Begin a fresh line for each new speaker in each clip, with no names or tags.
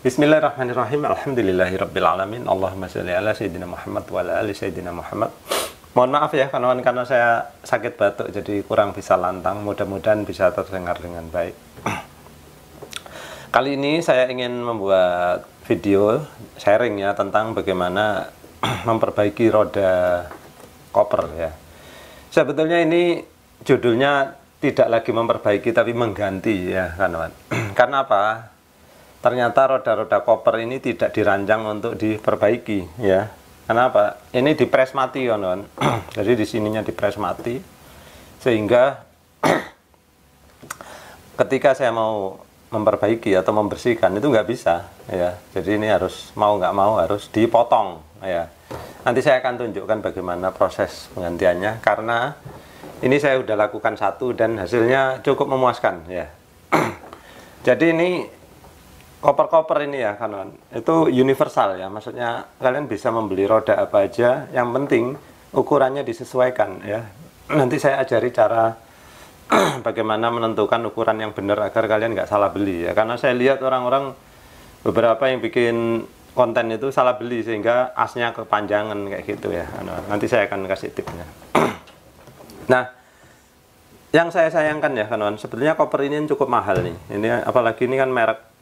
Bismillahirrahmanirrahim. Alhamdulillahirrabbilalamin. Allahumma sholli ala Sayyidina Muhammad wa ala ali Sayyidina Muhammad. Mohon maaf ya kawan, karena saya sakit batuk jadi kurang bisa lantang. Mudah-mudahan bisa terdengar dengan baik. Kali ini saya ingin membuat video sharing ya tentang bagaimana memperbaiki roda koper ya. Sebetulnya ini judulnya tidak lagi memperbaiki tapi mengganti ya kawan. Karena apa? Ternyata roda-roda koper ini tidak dirancang untuk diperbaiki ya. Kenapa? Ini dipres mati kawan. Jadi di sininya dipres mati sehingga ketika saya mau memperbaiki atau membersihkan itu nggak bisa ya. Jadi ini harus mau nggak mau harus dipotong ya. Nanti saya akan tunjukkan bagaimana proses penggantiannya karena ini saya sudah lakukan satu dan hasilnya cukup memuaskan ya. Jadi ini koper-koper ini ya kawan, itu universal ya, maksudnya kalian bisa membeli roda apa aja, yang penting ukurannya disesuaikan ya. Nanti saya ajari cara bagaimana menentukan ukuran yang benar agar kalian nggak salah beli ya, karena saya lihat orang-orang beberapa yang bikin konten itu salah beli sehingga asnya kepanjangan kayak gitu ya. Nanti saya akan kasih tipsnya. Nah, yang saya sayangkan ya kawan, sebetulnya koper ini cukup mahal nih. Ini apalagi ini kan merek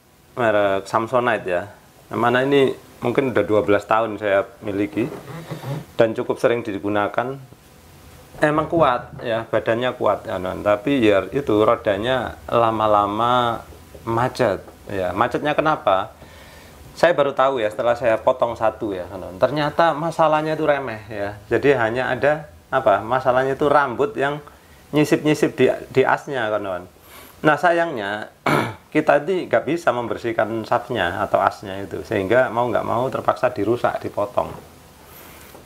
Samsonite ya, mana ini mungkin udah 12 tahun saya miliki dan cukup sering digunakan. Emang kuat ya, badannya kuat ya, tapi ya itu rodanya lama-lama macet ya. Macetnya kenapa? Saya baru tahu ya setelah saya potong satu ya, ternyata masalahnya itu remeh ya. Jadi hanya ada apa? Masalahnya itu rambut yang nyisip-nyisip di asnya kawan. Nah sayangnya kita ini nggak bisa membersihkan sapnya atau asnya itu, sehingga mau nggak mau terpaksa dirusak, dipotong.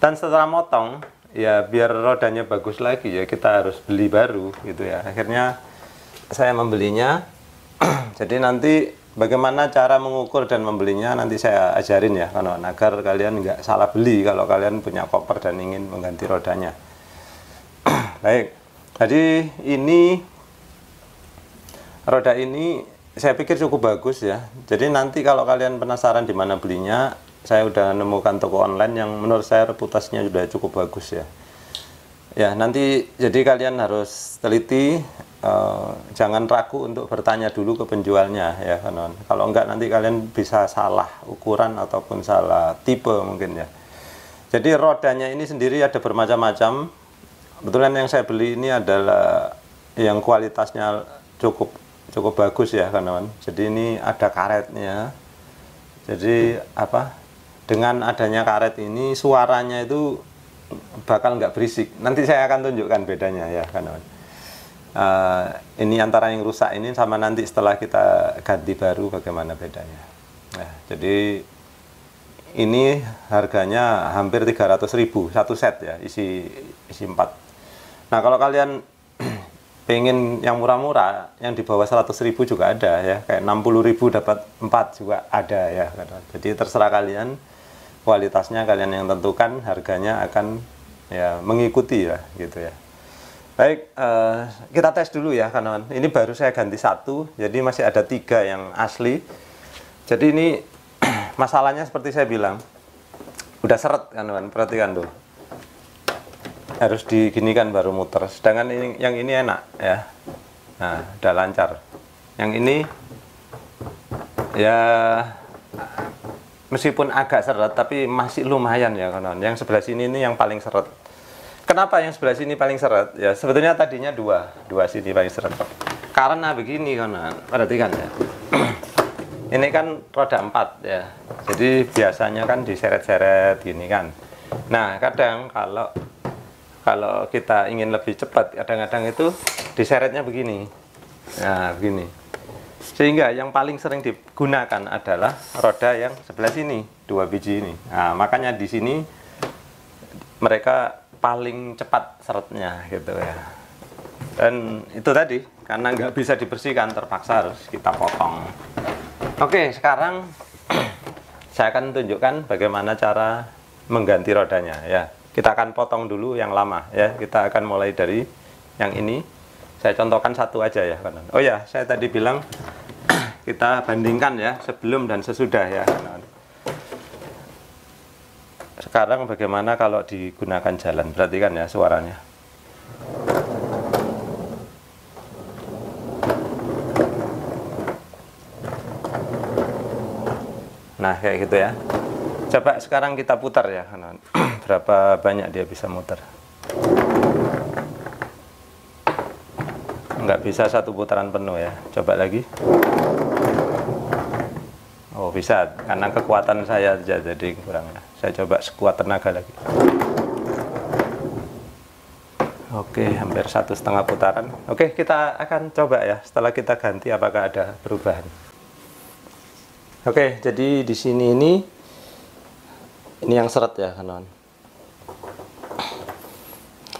Dan setelah motong ya biar rodanya bagus lagi ya kita harus beli baru gitu ya. Akhirnya saya membelinya. Jadi nanti bagaimana cara mengukur dan membelinya nanti saya ajarin ya kawan, agar kalian nggak salah beli kalau kalian punya koper dan ingin mengganti rodanya. Baik, jadi ini roda ini saya pikir cukup bagus ya. Jadi nanti kalau kalian penasaran di mana belinya, saya udah nemukan toko online yang menurut saya reputasinya sudah cukup bagus ya. Ya nanti jadi kalian harus teliti, jangan ragu untuk bertanya dulu ke penjualnya ya kawan. Kalau enggak nanti kalian bisa salah ukuran ataupun salah tipe mungkin ya. Jadi rodanya ini sendiri ada bermacam-macam. Kebetulan yang saya beli ini adalah yang kualitasnya cukup bagus ya kawan. Jadi ini ada karetnya. Jadi apa? Dengan adanya karet ini suaranya itu bakal nggak berisik. Nanti saya akan tunjukkan bedanya ya kawan. Ini antara yang rusak ini sama nanti setelah kita ganti baru bagaimana bedanya. Nah, jadi ini harganya hampir 300.000 satu set ya, isi 4. Nah kalau kalian pengen yang murah-murah, yang di bawah 100.000 juga ada ya, kayak 60.000 dapat 4 juga ada ya. Jadi terserah kalian, kualitasnya kalian yang tentukan, harganya akan ya mengikuti ya gitu ya. Baik, kita tes dulu ya kawan. Ini baru saya ganti satu, jadi masih ada 3 yang asli. Jadi ini masalahnya seperti saya bilang, udah seret kawan, perhatikan tuh. Harus diginikan baru muter, sedangkan ini, yang ini enak ya. Nah udah lancar. Yang ini ya meskipun agak seret tapi masih lumayan ya kawan. Yang sebelah sini ini yang paling seret. Kenapa yang sebelah sini paling seret ya? Sebetulnya tadinya dua sini paling seret, karena begini kawan, perhatikan ya. Ini kan roda 4 ya, jadi biasanya kan diseret-seret gini kan. Nah kadang kalau kita ingin lebih cepat, kadang-kadang itu diseretnya begini. Nah, begini. Sehingga yang paling sering digunakan adalah roda yang sebelah sini, 2 biji ini. Nah, makanya di sini mereka paling cepat seretnya gitu ya. Dan itu tadi, karena nggak bisa dibersihkan, terpaksa harus kita potong. Oke, sekarang saya akan tunjukkan bagaimana cara mengganti rodanya ya. Kita akan potong dulu yang lama ya. Kita akan mulai dari yang ini. Saya contohkan satu aja ya kawan. Oh ya, saya tadi bilang kita bandingkan ya sebelum dan sesudah ya. Sekarang bagaimana kalau digunakan jalan? Perhatikan ya suaranya. Nah kayak gitu ya. Coba sekarang kita putar ya, berapa banyak dia bisa muter. Nggak bisa satu putaran penuh ya. Coba lagi. Oh bisa, karena kekuatan saya aja jadi kurang. Saya coba sekuat tenaga lagi. Oke, hampir 1,5 putaran. Oke, kita akan coba ya. Setelah kita ganti, apakah ada perubahan? Oke, jadi di sini ini yang seret ya, kawan.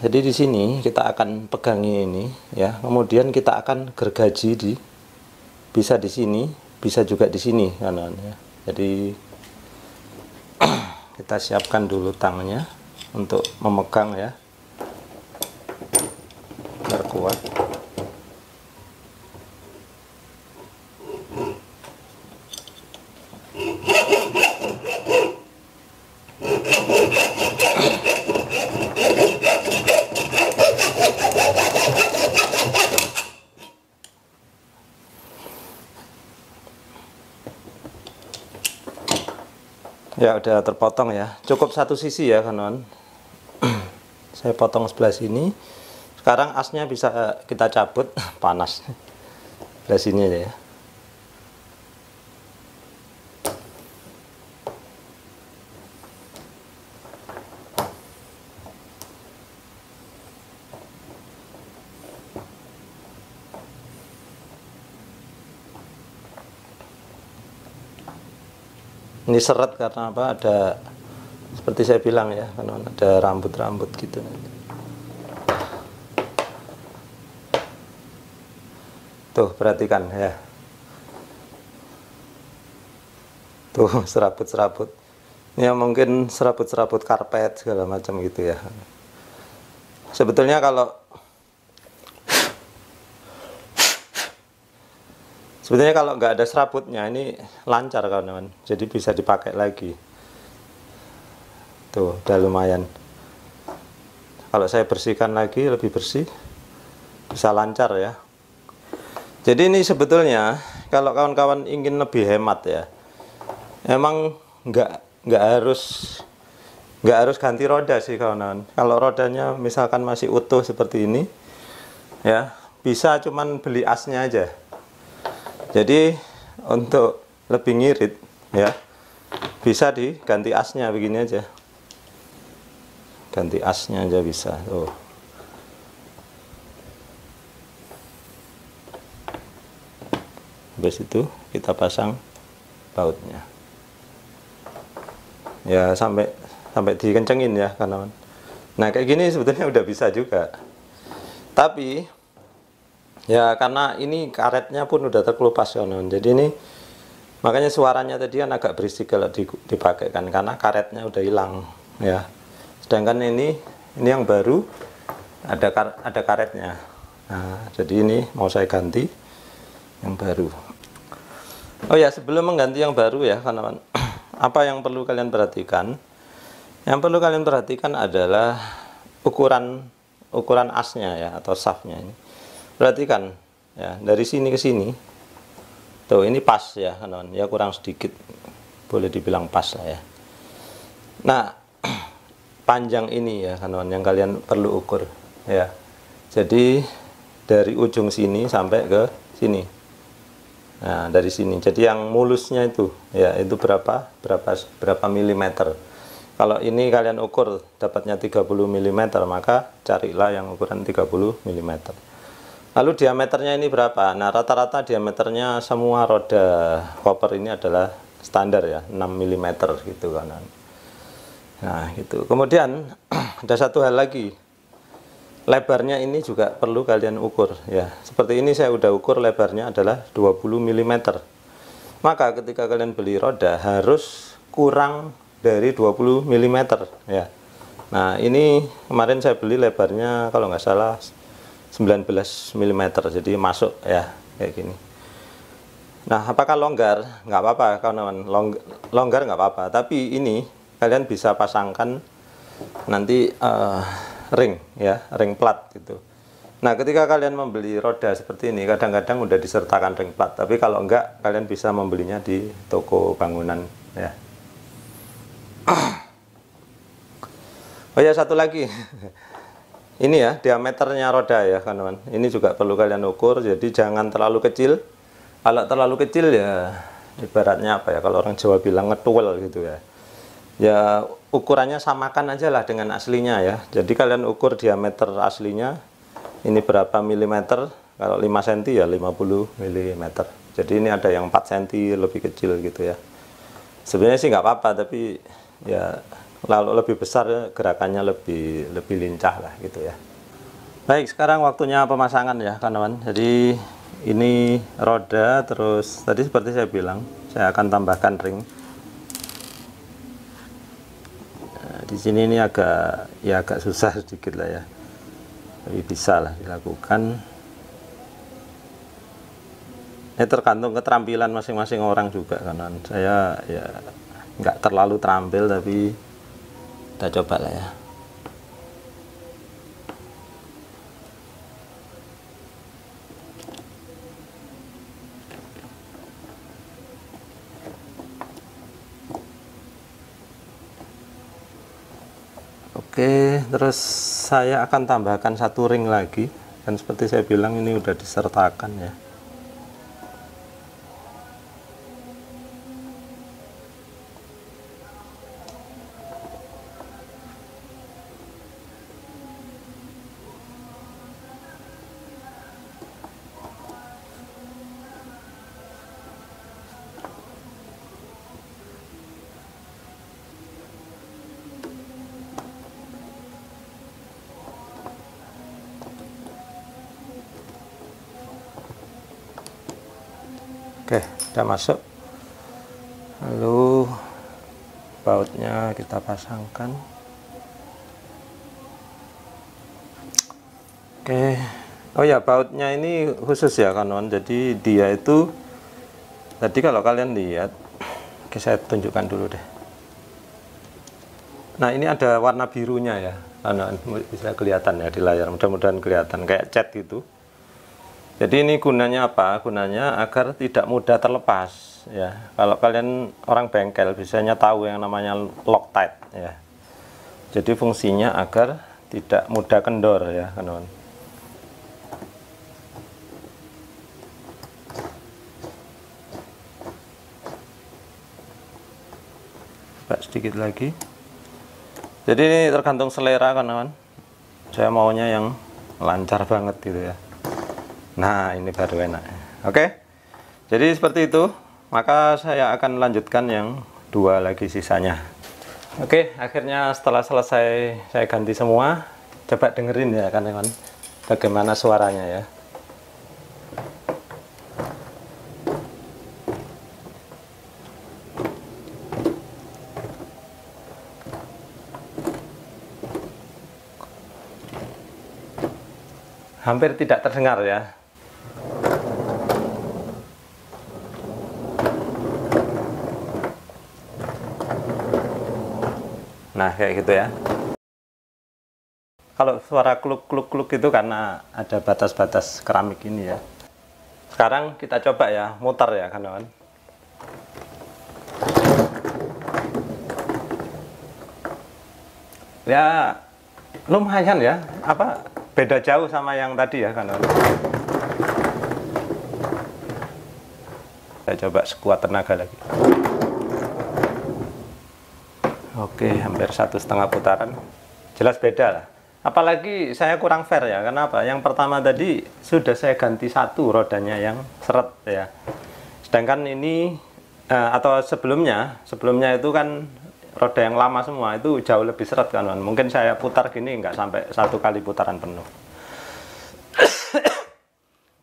Jadi di sini kita akan pegangi ini ya. Kemudian kita akan gergaji bisa di sini. Bisa juga di sini kawan ya. Jadi kita siapkan dulu tangnya untuk memegang ya, biar kuat. Ya udah terpotong ya, cukup satu sisi ya kawan. Saya potong sebelah sini. Sekarang asnya bisa kita cabut. Panas sebelah sini ya. Ini seret karena apa? Ada, seperti saya bilang ya, kan ada rambut-rambut gitu. Tuh, perhatikan ya. Tuh, serabut-serabut. Ini mungkin serabut-serabut karpet segala macam gitu ya. Sebetulnya kalau nggak ada serabutnya ini lancar kawan-kawan, jadi bisa dipakai lagi. Tuh udah lumayan. Kalau saya bersihkan lagi lebih bersih, bisa lancar ya. Jadi ini sebetulnya kalau kawan-kawan ingin lebih hemat ya, emang nggak harus ganti roda sih kawan-kawan. Kalau rodanya misalkan masih utuh seperti ini ya, bisa cuman beli asnya aja. Jadi untuk lebih ngirit ya, bisa diganti asnya begini aja. Ganti asnya aja bisa. Tuh. Habis itu kita pasang bautnya. Ya sampai dikencengin ya kawan. Nah kayak gini sebetulnya udah bisa juga. Tapi ya karena ini karetnya pun udah terkelupas kawan. Jadi ini makanya suaranya tadi kan agak berisik kalau dipakai kan, karena karetnya udah hilang ya. Sedangkan ini yang baru ada karetnya. Nah, jadi ini mau saya ganti yang baru. Oh ya, sebelum mengganti yang baru ya kawan, apa yang perlu kalian perhatikan? Yang perlu kalian perhatikan adalah ukuran asnya ya, atau shaftnya ini. Perhatikan ya, dari sini ke sini. Tuh, ini pas ya, kawan. Ya kurang sedikit. Boleh dibilang pas lah ya. Nah, panjang ini ya, kawan, yang kalian perlu ukur ya. Jadi dari ujung sini sampai ke sini. Nah, dari sini. Jadi yang mulusnya itu ya, itu berapa milimeter. Kalau ini kalian ukur dapatnya 30 mm, maka carilah yang ukuran 30 mm. Lalu diameternya ini berapa? Nah, rata-rata diameternya semua roda koper ini adalah standar ya, 6 mm gitu kan. Nah, gitu. Kemudian ada satu hal lagi. Lebarnya ini juga perlu kalian ukur ya. Seperti ini saya udah ukur lebarnya adalah 20 mm. Maka ketika kalian beli roda harus kurang dari 20 mm ya. Nah, ini kemarin saya beli lebarnya kalau nggak salah 19 mm, jadi masuk ya kayak gini. Nah, apakah longgar? Nggak apa-apa, kawan-kawan. Longgar nggak apa-apa. Tapi ini kalian bisa pasangkan nanti ring, ya, ring plat gitu. Nah, ketika kalian membeli roda seperti ini, kadang-kadang udah disertakan ring plat. Tapi kalau enggak, kalian bisa membelinya di toko bangunan, ya. Oh ya, satu lagi. Ini ya, diameternya roda ya, kawan-kawan. Ini juga perlu kalian ukur, jadi jangan terlalu kecil. Kalau terlalu kecil ya ibaratnya apa ya, kalau orang Jawa bilang ngetuel gitu ya. Ya ukurannya samakan aja lah dengan aslinya ya. Jadi kalian ukur diameter aslinya ini berapa milimeter. Kalau 5 cm ya 50 mm. Jadi ini ada yang 4 cm lebih kecil gitu ya. Sebenarnya sih nggak apa-apa, tapi ya lalu lebih besar gerakannya lebih lincah lah gitu ya. Baik, sekarang waktunya pemasangan ya kawan-kawan. Jadi ini roda, terus tadi seperti saya bilang, saya akan tambahkan ring. Nah, di sini ini agak susah sedikit lah ya, tapi bisa lah dilakukan. Ini tergantung keterampilan masing-masing orang juga kan. Saya ya nggak terlalu terampil, tapi kita coba lah ya. Oke, terus saya akan tambahkan satu ring lagi, dan seperti saya bilang ini udah disertakan ya. Oke, sudah masuk. Lalu bautnya kita pasangkan. Oke. Oh ya, bautnya ini khusus ya kawan. Jadi dia itu tadi kalau kalian lihat, oke saya tunjukkan dulu deh. Nah, ini ada warna birunya ya. Kawan, bisa kelihatan ya di layar. Mudah-mudahan kelihatan kayak cat gitu. Jadi ini gunanya apa? Gunanya agar tidak mudah terlepas ya. Kalau kalian orang bengkel biasanya tahu yang namanya Loctite ya. Jadi fungsinya agar tidak mudah kendor ya, kawan. Coba sedikit lagi. Jadi ini tergantung selera, kawan. Saya maunya yang lancar banget gitu ya. Nah, ini baru enak. Oke, jadi seperti itu. Maka saya akan lanjutkan yang dua lagi sisanya. Oke, akhirnya setelah selesai saya ganti semua. Coba dengerin ya kawan-kawan, bagaimana suaranya ya. Hampir tidak terdengar ya. Nah, kayak gitu ya. Kalau suara kluk-kluk-kluk itu karena ada batas-batas keramik ini ya. Sekarang kita coba ya, mutar ya kawan. Ya, lumayan ya. Beda jauh sama yang tadi ya kawan. Saya coba sekuat tenaga lagi. Oke, hampir 1,5 putaran. Jelas beda lah. Apalagi saya kurang fair ya. Kenapa? Yang pertama tadi sudah saya ganti satu rodanya yang seret ya. Sedangkan ini atau sebelumnya itu kan roda yang lama semua, itu jauh lebih seret kan. Mungkin saya putar gini nggak sampai 1 kali putaran penuh.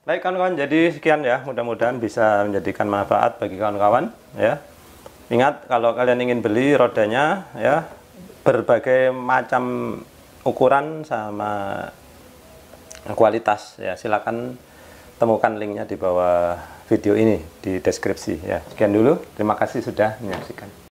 Baik kawan-kawan, jadi sekian ya. Mudah-mudahan bisa menjadikan manfaat bagi kawan-kawan ya. Ingat, kalau kalian ingin beli rodanya ya, berbagai macam ukuran sama kualitas ya, silakan temukan linknya di bawah video ini di deskripsi ya. Sekian dulu, terima kasih sudah menyaksikan.